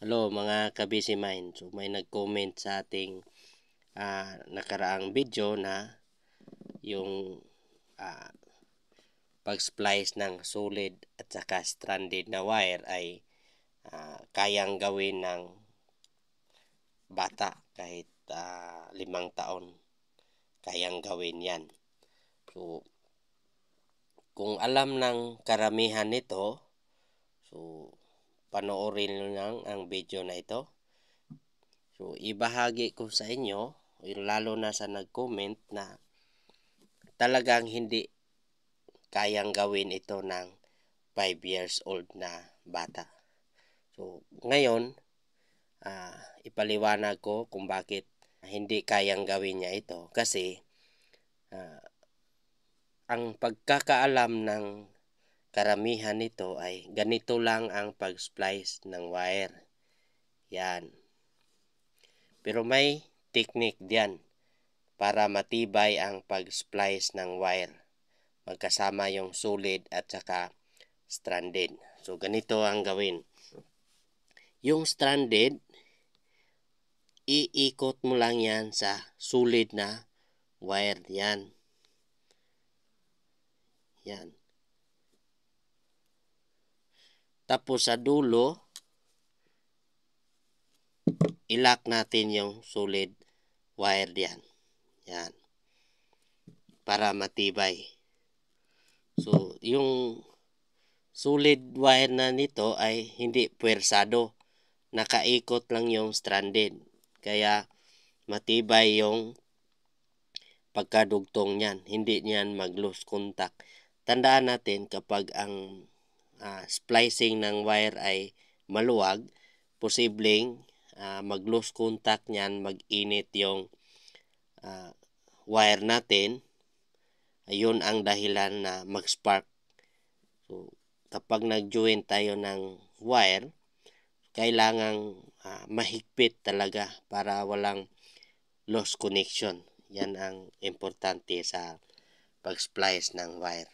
Hello mga ka-busy mind. So may nag-comment sa ating nakaraang video na yung pag-splice ng solid at saka stranded na wire ay kayang gawin ng bata kahit 5 taon. Kayang gawin yan. So kung alam ng karamihan nito, so panoorin lang ang video na ito. So ibahagi ko sa inyo, lalo na sa nag-comment na talagang hindi kayang gawin ito ng 5 years old na bata. So ngayon, ipaliwanag ko kung bakit hindi kayang gawin niya ito. Kasi ang pagkakaalam ng karamihan nito ay ganito lang ang pag-splice ng wire. Yan. Pero may technique diyan para matibay ang pag-splice ng wire. Magkasama yung solid at saka stranded. So ganito ang gawin. Yung stranded, iikot mo lang yan sa solid na wire. Yan. Yan. Tapos sa dulo, ilock natin yung solid wire diyan. Yan. Para matibay. So yung solid wire na nito ay hindi puwersado. Nakaikot lang yung stranded. Kaya matibay yung pagkadugtong niyan. Hindi niyan mag-lose contact. Tandaan natin kapag ang splicing ng wire ay maluwag, posibleng mag-lose contact niyan, mag-init yung wire natin. Ayun ang dahilan na mag-spark. So kapag nag-join tayo ng wire, kailangang mahigpit talaga para walang lost connection. Yan ang importante sa pag-splice ng wire.